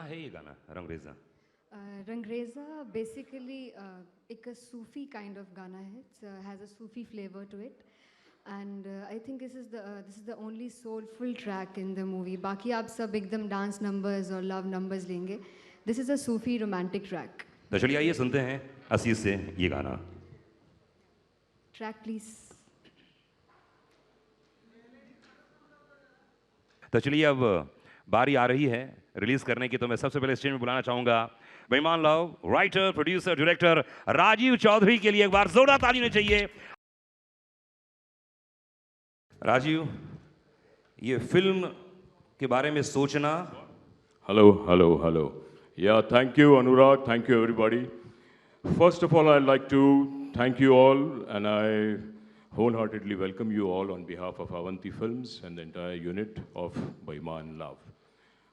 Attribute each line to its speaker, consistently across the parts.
Speaker 1: है ये गाना रंगरेज़ा?
Speaker 2: रंगरेज़ा बेसिकली एक सूफी काइंड ऑफ गाना है. It's has a Sufi flavour to it and I think this is the only soulful track in the movie. बाकी आप सब एकदम डांस नंबर्स और लव नंबर्स लेंगे. This is a Sufi romantic track.
Speaker 1: तो चलिए आइए सुनते हैं असीस से ये गाना.
Speaker 2: Track please.
Speaker 1: तो चलिए अब बारी आ रही है रिलीज करने की. तो मैं सबसे पहले स्टेज में बुलाना चाहूंगा Beiimaan love writer producer director Rajeev Chaudhari के लिए एक बार जोरदार ताली होनी चाहिए. राजीव, ये फिल्म के बारे में सोचना.
Speaker 3: Hello. Yeah, thank you, Anurag. Thank you, everybody. First of all, I'd like to thank you all, and I wholeheartedly welcome you all on behalf of Avanti Films and the entire unit of Beimaan Love.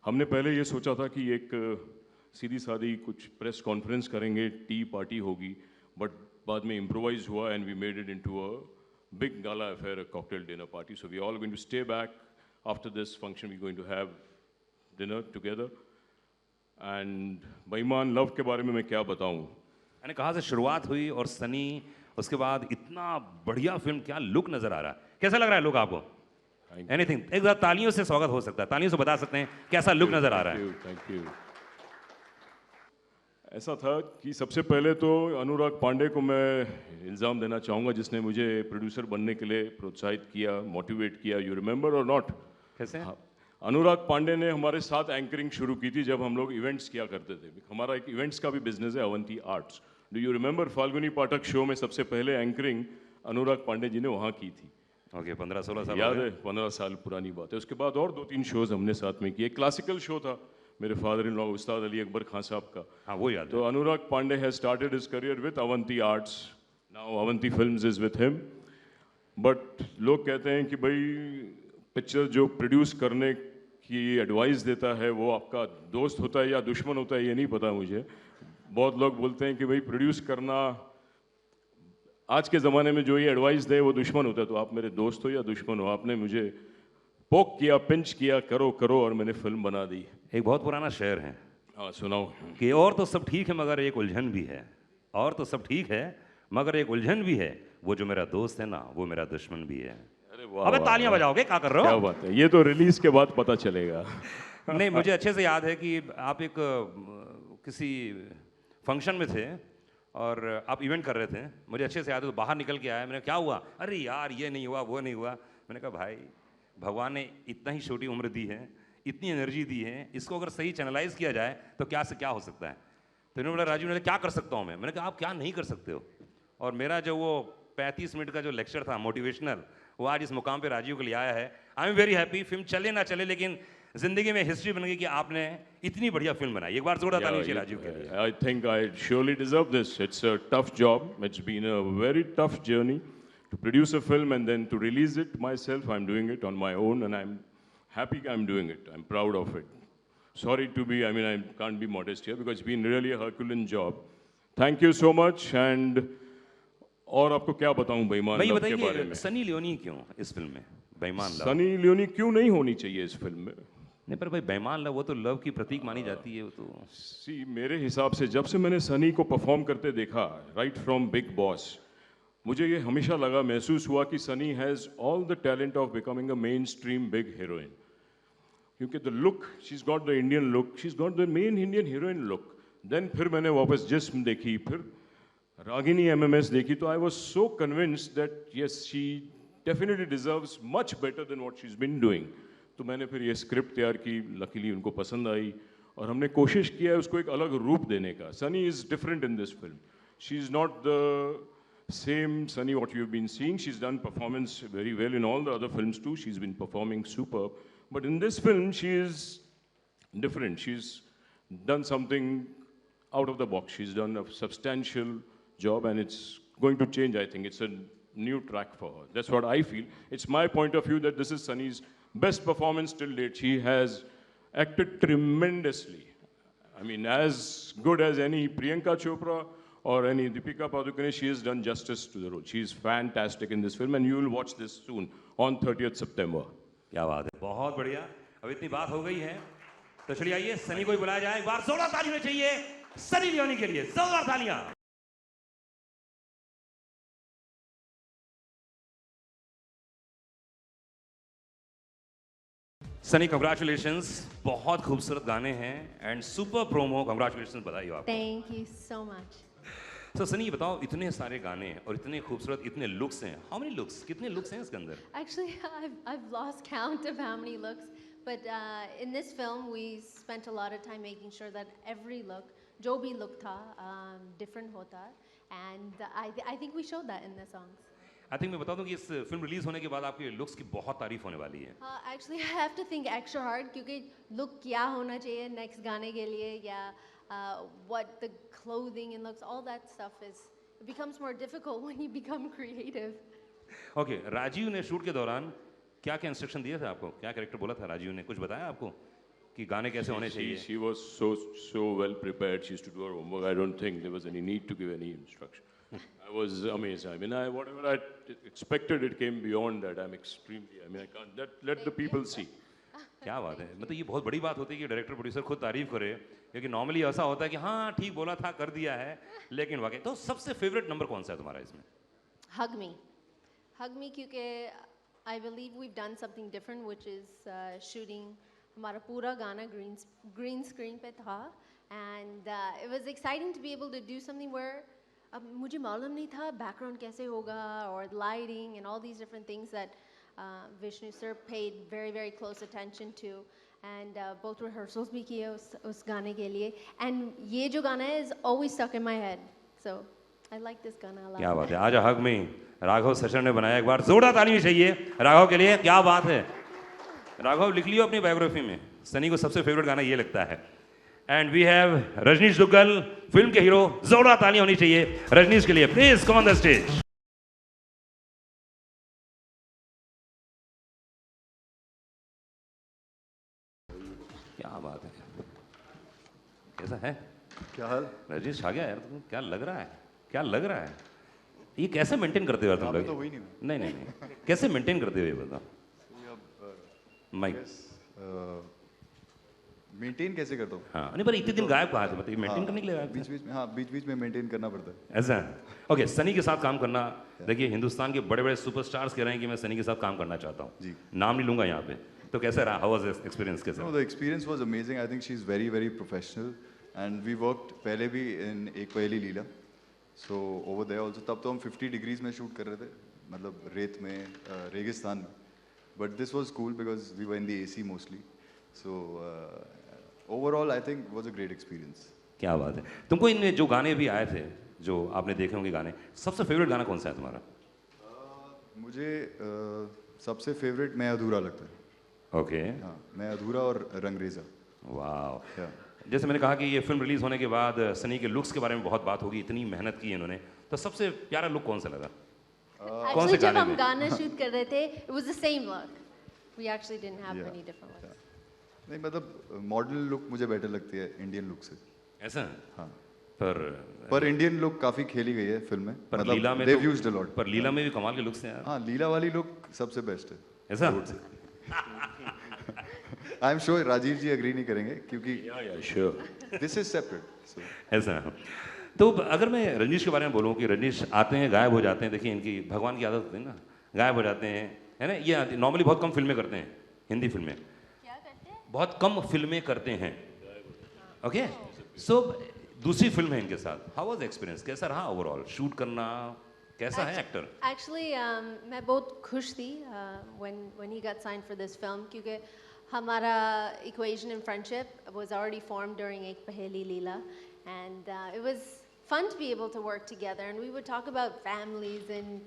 Speaker 3: हमने पहले ये सोचा था कि एक सीधी सादी कुछ press conference करेंगे, टी पार्टी होगी, बट बाद में इम्प्रोवाइज हुआ and we made it into a big gala affair, a cocktail dinner party. So we all going to stay back. After this function, we're going to have dinner together. And बेईमान love के बारे में मैं क्या बताऊं?
Speaker 1: मैंने कहा से शुरुआत हुई और सनी, उसके बाद इतना बढ़िया फिल्म, क्या लुक नजर आ रहा है. कैसा लग रहा है लुक आपको? एनीथिंग, एक बार तालियों से स्वागत हो सकता है, तालियों से बता सकते हैं कैसा लुक नजर आ रहा है.
Speaker 3: Thank you. ऐसा था कि सबसे पहले तो अनुराग पांडे को मैं इल्ज़ाम देना चाहूँगा, जिसने मुझे प्रोड्यूसर बनने के लिए प्रोत्साहित किया, मोटिवेट किया. यू रिमेंबर और नॉट?
Speaker 1: कैसे?
Speaker 3: अनुराग पांडे ने हमारे साथ एंकरिंग शुरू की थी जब हम लोग इवेंट्स किया करते थे. हमारा एक इवेंट्स का भी बिजनेस है, Avanti arts. Do you remember Falguni Pathak show में सबसे पहले एंकरिंग अनुराग पांडे जी ने वहाँ की थी.
Speaker 1: ओके, 15-16 साल
Speaker 3: याद है? 15 साल पुरानी बात है. उसके बाद और 2-3 शोज हमने साथ में किए. क्लासिकल शो था मेरे फादर इन लॉ उस्ताद अली अकबर खान साहब का.
Speaker 1: हाँ, वो याद है.
Speaker 3: तो Anurag Pandey has started his career with Avanti arts. Now Avanti films is with him. But लोग कहते हैं कि भाई पिक्चर जो प्रोड्यूस करने की एडवाइस देता है वो आपका दोस्त होता है या दुश्मन होता है, ये नहीं पता मुझे. बहुत लोग बोलते हैं कि भाई प्रोड्यूस करना आज के ज़माने में जो ये एडवाइस दे वो दुश्मन होता है. तो आप मेरे दोस्त हो या दुश्मन हो, आपने मुझे पोक किया, पिंच किया, करो और मैंने फिल्म बना दी.
Speaker 1: एक बहुत पुराना शेर है.
Speaker 3: हाँ, सुनाओ.
Speaker 1: कि और तो सब ठीक है मगर एक उलझन भी है. और तो सब ठीक है मगर एक उलझन भी है. वो जो मेरा दोस्त है ना, वो मेरा दुश्मन भी है. अबे तालियां बजाओगे, क्या कर रहे हो?
Speaker 3: क्या बात है, ये तो रिलीज के बाद पता चलेगा.
Speaker 1: नहीं, मुझे अच्छे से याद है कि आप एक किसी फंक्शन में थे और आप इवेंट कर रहे थे. मुझे अच्छे से याद है. तो बाहर निकल के आया, मैंने क्या हुआ? अरे यार ये नहीं हुआ, वो नहीं हुआ. मैंने कहा भाई, भगवान ने इतना ही छोटी उम्र दी है, इतनी एनर्जी दी है, इसको अगर सही चैनलाइज किया जाए तो क्या से क्या हो सकता है. तो इन्होंने बोला राजीव ने क्या कर सकता हूँ मैं. मैंने कहा आप क्या नहीं कर सकते हो. और मेरा जो वो 35 मिनट का जो लेक्चर था मोटिवेशनल, वो आज इस मुकाम पे राजीव को ले आया है. I am very happy. Film चले ना चले, लेकिन जिंदगी में हिस्ट्री बन गई कि आपने इतनी बढ़िया फिल्म बनाई. एक बार जोरदार ताली चाहिए राजीव के लिए.
Speaker 3: I think I surely deserve this. It's a tough job. It's been a very tough journey to produce a film and then to release it myself. I'm doing it on my own and I'm happy I'm doing it. I'm proud of it. Sorry to be, I mean, I can't be modest here because it's been really a Herculean job. Thank you so much. And और आपको क्या बताऊं बेईमान love के बारे में.
Speaker 1: Sunny Leone क्यों इस फिल्म में? बेईमान लव
Speaker 3: सनी लियोनी क्यों नहीं होनी चाहिए इस फिल्म में?
Speaker 1: नहीं, पर भाई बेईमान लव वो तो लव की प्रतीक मानी जाती है. वो तो
Speaker 3: सी, मेरे हिसाब से जब से मैंने सनी को परफॉर्म करते देखा, राइट फ्रॉम बिग बॉस, मुझे ये हमेशा लगा, महसूस हुआ कि Sunny has all the talent of becoming a mainstream big heroine. क्योंकि the look, she is got the Indian look, she is got the main Indian heroine look. Then फिर मैंने वापस जिस्म देखी, फिर रागिनी MMS देखी, तो I was so convinced that yes she definitely deserves much better than what she is been doing. तो मैंने फिर ये स्क्रिप्ट तैयार की, लकीली उनको पसंद आई और हमने कोशिश किया है उसको एक अलग रूप देने का. Sunny is different in this film. She is not the same Sunny what you've been seeing. She's done performance very well in all the other films too. She's been performing superb. But in this film, she is different. She's done something out of the box. She's done a substantial job and it's going to change, I think. It's a new track for her. That's what I feel. It's my point of view that this is Sunny's best performance till date. She has acted tremendously. I mean, as good as any Priyanka Chopra or any Deepika Padukone, she has done justice to the role. She is fantastic in this film and you will watch this soon on 30th September.
Speaker 1: क्या बात है, बहुत बढ़िया. अब इतनी बात हो गई है तो चलिए आइए सनी को भी बुलाया जाए, एक बार जोरदार ताली में चाहिए सनी लियोनी के लिए, जोरदार तालियां। सनी कंग्रेचुलेशंस, बहुत खूबसूरत गाने हैं एंड सुपर प्रोमो, कंग्रेचुलेशंस, बधाई हो आपको।
Speaker 4: Thank you so much.
Speaker 1: तो सनी ये बताओ, इतने सारे गाने हैं और इतने खूबसूरत, इतने लुक्स हैं, हाउ मेनी लुक्स, कितने लुक्स हैं इसके अंदर?
Speaker 4: Actually, I've lost count of how many looks, but in this film we spent a lot of time making sure that every look, जो भी look था, different होता, and I think we showed that in the songs.
Speaker 1: I think मैं बता दूं कि इस film release होने के बाद आपके लुक्स की बहुत तारीफ होने वाली है।
Speaker 4: Actually, I have to think extra hard क्योंकि look क्या होना चाहिए next गाने के लिए या what the clothing and looks, all that stuff is, it becomes more difficult when you become creative.
Speaker 1: Okay, Rajeev ने शूट के दौरान क्या क्या इंस्ट्रक्शन दिए थे आपको, क्या कैरेक्टर बोला था राजीव ने, कुछ बताया आपको कि गाने कैसे होने चाहिए?
Speaker 3: She was so well prepared. She used to do her homework. I don't think there was any need to give any instruction. I was amazed. I mean, whatever I expected, it came beyond that. I'm extremely. I mean, I can't let the people see.
Speaker 1: क्या बात है, मतलब ये बहुत बड़ी बात होती है कि डायरेक्टर प्रोड्यूसर खुद तारीफ करे, क्योंकि नॉर्मली ऐसा होता है कि हाँ ठीक बोला था, कर दिया है, लेकिन वाकई। तो सबसे फेवरेट नंबर कौन सा है तुम्हारा इसमें?
Speaker 4: Hug me क्योंकि I believe we've done something different, which is shooting हमारा पूरा गाना green screen पे था, and it was exciting to be able to do something where अब मुझे मालूम नहीं था background कैसे होगा or lighting and all these different things that Vishnu sir paid very very close attention to, and both rehearsals भी किए उस गाने के लिए, and ये जो गाना है is always stuck in my head, so I like this गाना a lot.
Speaker 1: क्या बात है, आज हग में राघव सचर ने बनाया, एक बार जोरदार ताली भी चाहिए राघव के लिए, क्या बात है। राघव लिख लियो अपनी बायोग्राफी में, सनी को सबसे फेवरेट गाना ये लगता है। And we have Rajniesh Duggal, film के हीरो, जोरदार ताली होनी चाहिए रजनीश के लिए, please come on the stage. क्या बात है, कैसा है,
Speaker 5: क्या हाल?
Speaker 1: रजनीश आ गया यार, तुम क्या लग रहा है, क्या लग रहा है, ये कैसे मेंटेन करते हो यार तुम
Speaker 5: यहाँ पे
Speaker 1: लोग?
Speaker 5: तो वही नहीं हुआ।
Speaker 1: नहीं नहीं नहीं, कैसे मेंटेन करते हो ये बताओ। माइक,
Speaker 5: मेंटेन कैसे करता हूँ?
Speaker 1: हाँ नहीं, पर इतने दिन गायब कहाँ थे, मतलब मेंटेन करने के लिए गायब थे?
Speaker 5: बीच बीच में, हाँ बीच बीच में मेंटेन करना पड़ता है।
Speaker 1: ऐसा है। ओके, सनी के साथ काम करना, देखिए हिंदुस्तान के बड़े बड़े सुपरस्टार्स कह रहे हैं कि मैं सनी के साथ काम करना चाहता हूँ,
Speaker 5: जी।
Speaker 1: नाम नहीं लूंगा यहाँ पे, तो कैसा रहा, हाउ वाज एक्सपीरियंस, कैसा?
Speaker 5: No, the experience was amazing. I think she's very very professional, and we worked पहले भी in एक पहेली लीला, so over there also तब तो हम 50 degrees में शूट कर रहे थे, मतलब रेत में, रेगिस्तान में, but this was cool because we were in the AC mostly, so overall I think was a great experience.
Speaker 1: क्या बात है। तुमको इन जो गाने भी आए थे, जो आपने देखे होंगे गाने, सबसे फेवरेट गाना कौन सा है तुम्हारा?
Speaker 5: मुझे सबसे फेवरेट मैं अधूरा लगता है।
Speaker 1: ओके,
Speaker 5: हाँ, मैं अधूरा और रंगरेजा।
Speaker 1: वाह।
Speaker 5: Yeah.
Speaker 1: जैसे मैंने कहा कि ये फिल्म रिलीज होने के बाद सनी के लुक्स के बारे में बहुत बात होगी, इतनी मेहनत की इन्होंने, तो सबसे प्यारा लुक कौन सा लगा? कौन से
Speaker 4: Actually, जब
Speaker 1: गाने
Speaker 4: हम
Speaker 1: में?
Speaker 4: गाना शूट कर रहे थे, it was the same look. We actually didn't have
Speaker 5: Yeah.
Speaker 4: many different looks.
Speaker 5: नहीं मतलब मॉडल लुक मुझे बेटर लगती है इंडियन लुक से।
Speaker 1: ऐसा है?
Speaker 5: हाँ,
Speaker 1: पर
Speaker 5: इंडियन लुक काफी खेली गई है फिल्म में,
Speaker 1: पर
Speaker 5: मतलब
Speaker 1: लीला में
Speaker 5: they've
Speaker 1: तो,
Speaker 5: used a lot.
Speaker 1: पर लीला में भी कमाल के लुक्स हैं यार।
Speaker 5: हाँ, लीला वाली लुक सबसे बेस्ट है।
Speaker 1: ऐसा?
Speaker 5: I am sure Rajeev ji agree नहीं करेंगे क्योंकि
Speaker 3: Yeah, sure.
Speaker 5: This is separate.
Speaker 1: ऐसा है। तो अगर मैं रजनीश के बारे में बोलूँ कि रजनीश आते हैं गायब हो जाते हैं, देखिए इनकी भगवान की आदत होती है ना, गायब हो जाते हैं, है ना, ये नॉर्मली बहुत कम फिल्में करते हैं, हिंदी फिल्में
Speaker 4: क्या करते हैं?
Speaker 1: बहुत कम फिल्में करते हैं। ओके, सो दूसरी फिल्म है इनके साथ, हाउ वाज एक्सपीरियंस, कैसा रहा ओवरऑल शूट करना, कैसा है एक्टर?
Speaker 4: Actually, मैं बहुत खुश थी when he got signed for this film क्योंकि हमारा equation in friendship was already formed during एक पहेली लीला, and it was fun to be able to work together, and we would talk about families and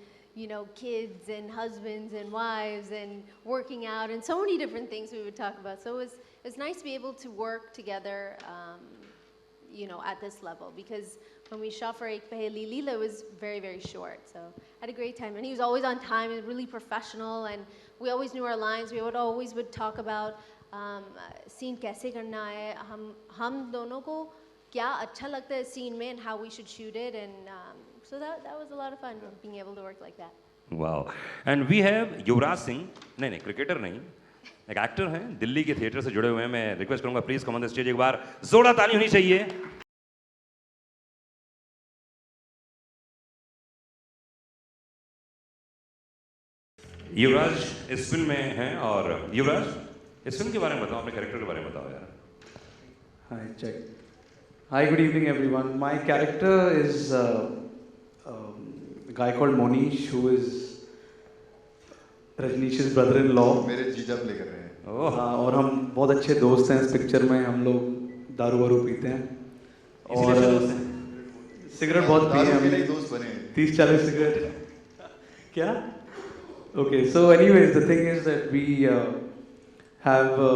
Speaker 4: kids and husbands and wives and working out and so many different things we would talk about. So it was nice to be able to work together at this level, because when we shot for Ek Paheli Leela, it was very, very short. So I had a great time. And he was always on time and really professional, and we always knew our lines. We would talk about scene kaise karna hai, hum dono ko kya acha lagta hai scene mein, and how we should shoot it. And so that was a lot of fun, being able to work like that.
Speaker 1: Wow. And we have Yuvraj Singh, नहीं cricketer नहीं, एक actor हैं, दिल्ली के theatre से जुड़े हुए हैं। मैं रिक्वेस्ट करूंगा please come on the stage, एक बार जोरदार ताली होनी चाहिए। युवराज इस फिल्म में हैं, और युवराज इस फिल्म के बारे में बताओ, अपने कैरेक्टर के बारे में बताओ यार।
Speaker 6: Hi, check. Hi, good evening, everyone. My character is a guy called Monish, who is Rajnish's brother-in-law.
Speaker 5: मेरे जीजा प्ले कर रहे हैं।
Speaker 1: ओह,
Speaker 6: और हम बहुत अच्छे दोस्त हैं इस पिक्चर में। हम लोग दारू वारू पीते हैं
Speaker 1: इसीलिए अच्छे दोस्त हैं।
Speaker 6: सिगरेट बहुत पिए हैं
Speaker 5: दारू के लिए
Speaker 6: हमने,
Speaker 5: दोस्त बने हैं।
Speaker 6: 30-40 सिगरेट। क्या? Okay, so anyways, the thing is that we have a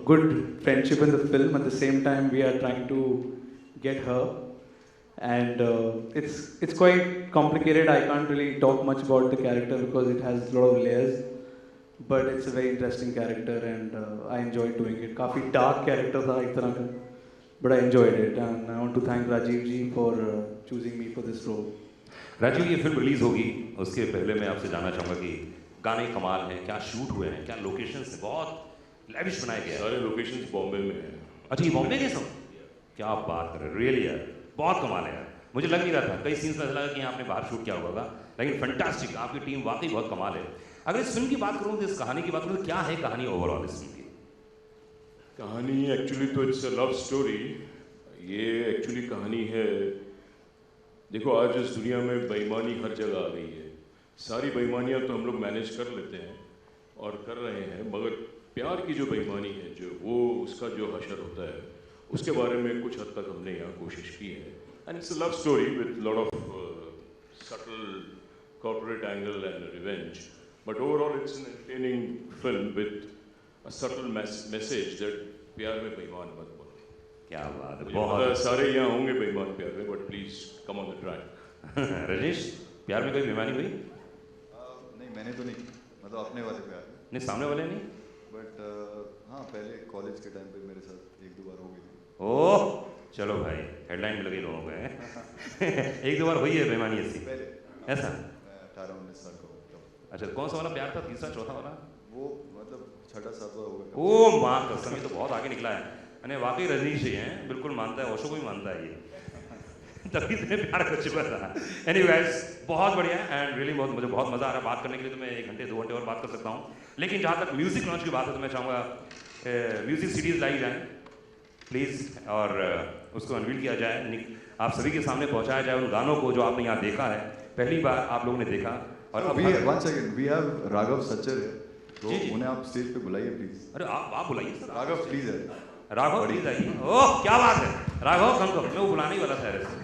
Speaker 6: good friendship in the film. At the same time, we are trying to get her, and it's quite complicated. I can't really talk much about the character because it has a lot of layers, but it's a very interesting character, and I enjoyed doing it. काफी dark character था एक तरह का, but I enjoyed it, and I want to thank Rajiv ji for choosing me for this role.
Speaker 1: Rajiv, ये film release होगी, उसके पहले मैं आपसे जानना चाहूंगा कि गाने कमाल हैं, क्या शूट हुए हैं, क्या लोकेशंस हैं, बहुत लैविश बनाया गया है।
Speaker 3: सारे लोकेशंस बॉम्बे में हैं।
Speaker 1: अच्छा, ये बॉम्बे के सब? क्या बात कर रहे हैं, रियली यार, बहुत कमाल है यार। मुझे लग नहीं रहा था, कई सीन्स में ऐसा लगा कि आपने बाहर शूट किया होगा, लेकिन फैंटास्टिक, आपकी टीम वाकई बहुत कमाल है। अगर इस फिल्म की बात करूँ, तो इस कहानी की बात करूँ, तो क्या है कहानी ओवरऑल इस फिल्म की?
Speaker 3: कहानी एक्चुअली तो इट्स अ लव स्टोरी। ये एक्चुअली कहानी है, देखो आज इस दुनिया में बेईमानी हर जगह आ गई है। सारी बेईमानियां तो हम लोग मैनेज कर लेते हैं और कर रहे हैं, मगर प्यार की जो बेईमानी है, जो वो उसका जो हशर होता है, उसके बारे में कुछ हद तक हमने यहाँ कोशिश की है। And it's a love story with lot of subtle corporate angle and revenge, but overall it's an entertaining film with a subtle message that प्यार में बेईमान मत बनो।
Speaker 1: क्या बात है,
Speaker 3: मुझे पता है
Speaker 1: बहुत।
Speaker 3: सारे यहाँ होंगे बेईमान प्यार में, but please come on the track.
Speaker 1: Rajneesh, प्यार में कोई बेईमानी हुई?
Speaker 5: नहीं, मैंने तो नहीं की, मतलब अपने वाले प्यार में।
Speaker 1: नहीं, सामने वाले नहीं?
Speaker 5: बट हाँ, पहले कॉलेज के टाइम पे मेरे साथ 1-2 बार हो गई थी।
Speaker 1: ओह, चलो भाई, हेडलाइन में लगे लोगों को हैं। एक दो बार हुई है बेईमानी ऐसी?
Speaker 5: पहले
Speaker 1: ऐसा?
Speaker 5: मैं 18-19 साल का हूँ तब।
Speaker 1: अच्छा, कौन सा वाला प्यार था, तीसरा चौथा वाला?
Speaker 5: वो मतलब 6-7 होगा।
Speaker 1: ओ माँ कसम, ये तो बहुत आगे निकला है। यानी वाकई रजनीश ही हैं, बिल्कुल मानता है, ओशो को भी मानता है ये। तभी इतने प्यार कर चुका था। एनीवेज, बहुत बढ़िया एंड रियली बहुत, मुझे बहुत मजा आ रहा है बात करने के लिए। तो मैं 1 घंटे 2 घंटे और बात कर सकता हूँ, लेकिन जहाँ तक म्यूजिक लॉन्च की बात है, तो मैं चाहूँगा म्यूजिक सीरीज लाई जाए प्लीज, और उसको अनवील किया जाए, आप सभी के सामने पहुँचाया जाए उन गानों को जो आपने यहाँ देखा है, पहली बार आप लोगों ने देखा। और अब
Speaker 5: one second, we have Raghav Sachar है, तो
Speaker 1: जी, जी।
Speaker 5: उन्हें आप स्टेज पे बुलाइए प्लीज।
Speaker 1: अरे आप बुलाइए सर,
Speaker 5: राघव प्लीज है।
Speaker 1: राघव प्लीज आइए। ओह क्या बात है, राघव कम करो, मैं वो बुलाने ही वाला था ऐसे।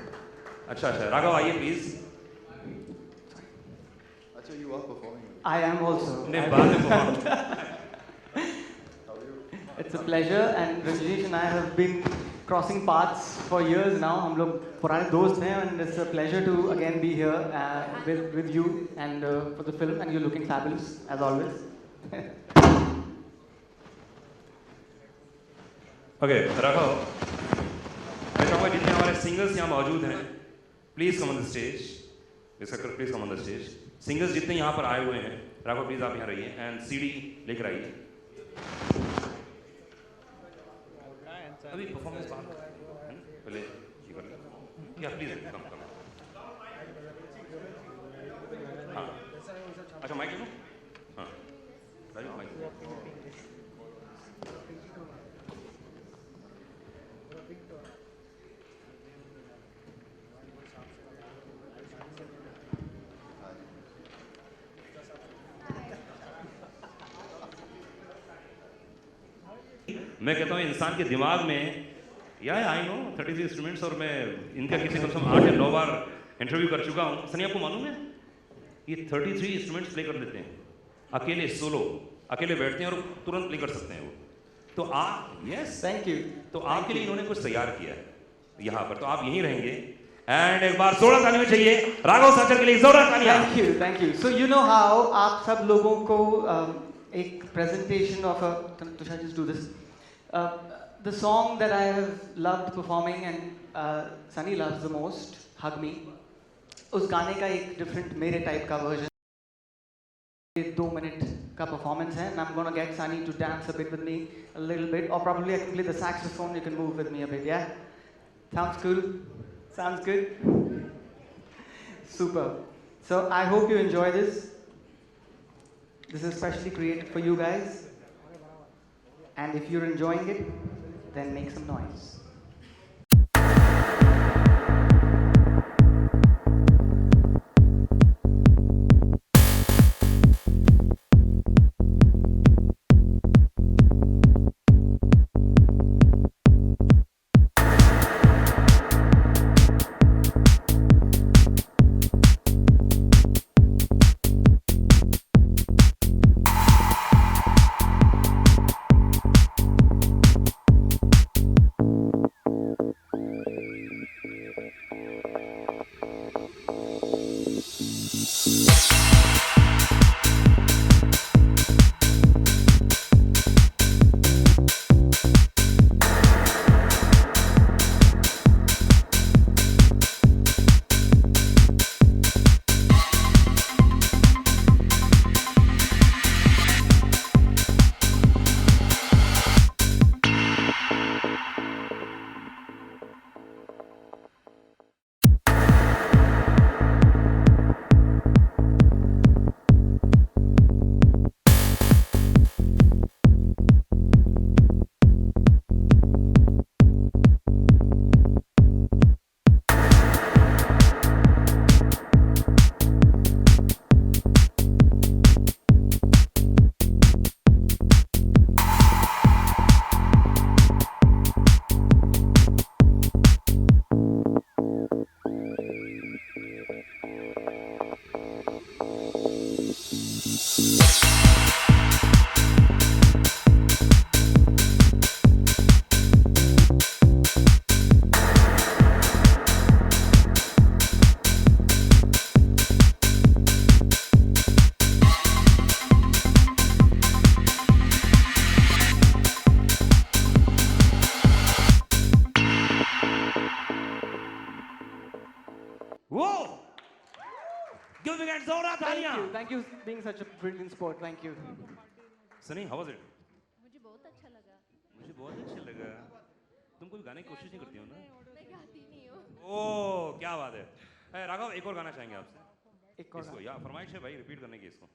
Speaker 1: अच्छा अच्छा, राघव आइए प्लीज।
Speaker 5: अच्छा, you are performing.
Speaker 7: I am also.
Speaker 1: नहीं, बाद में perform।
Speaker 7: It's a pleasure, and Rajneesh and I have been crossing paths for years now. हम लोग पुराने दोस्त हैं, and it's a pleasure to again be here with you and for the film, and you're looking fabulous as always.
Speaker 1: Okay Raghav, मैं चाहूँगा जितने हमारे singers यहाँ मौजूद हैं, please come on the stage. डिस्कटर please come on the stage. Singers जितने यहाँ पर आए हुए हैं, राघव प्लीज आप यहाँ रहिए एंड सीडी लेकर आइए। अभी परफॉर्मेंस पहले ये कर लो। या प्लीज कम कम। हाँ, अच्छा माइक लो। हाँ राजू, माइक। मैं कहता हूँ इंसान के दिमाग में, या आई नो 33 इंस्ट्रूमेंट्स, और मैं इनका किसी कम से कम 8 या 9 बार इंटरव्यू कर चुका हूँ। सनी आपको मालूम है ये 33 इंस्ट्रूमेंट्स प्ले कर लेते हैं अकेले, सोलो, अकेले बैठते हैं और तुरंत प्ले कर सकते हैं वो। तो आप यस,
Speaker 7: Thank you.
Speaker 1: तो आपके लिए इन्होंने कुछ तैयार किया है यहाँ पर, तो आप यहीं रहेंगे। एंड एक बार जोरदार ताली में चाहिए राघव सच्चर के लिए, जोरदार तालियां।
Speaker 7: Thank you, thank you. So you know how आप सब लोगों को एक presentation of a, Tushar just do this. The song that I have loved performing and Sunny loves the most, Hug Me. उस गाने का एक different मेरे type का version, 2 मिनट का performance है, and I'm gonna get Sunny to dance a bit with me, a little bit, or probably I can play the saxophone. You can move with me a bit, yeah? Sounds cool? Sounds good? Super. So I hope you enjoy this. This is specially created for you guys. And if you're enjoying it, then make some noise.
Speaker 1: Whoa! Give the guys जोरदार तालियां.
Speaker 7: Thank you being such a brilliant sport. Thank you.
Speaker 1: Sunny, how was it?
Speaker 4: मुझे बहुत अच्छा लगा.
Speaker 1: मुझे बहुत अच्छा लगा. तुम कोई गाने की कोशिश नहीं करती हो ना?
Speaker 4: मैं गाती नहीं हूँ.
Speaker 1: ओह क्या बात है. राघव एक और गाना चाहेंगे आपसे.
Speaker 7: एक और
Speaker 1: इसको या फरमाइश है भाई रिपीट करने की इसको.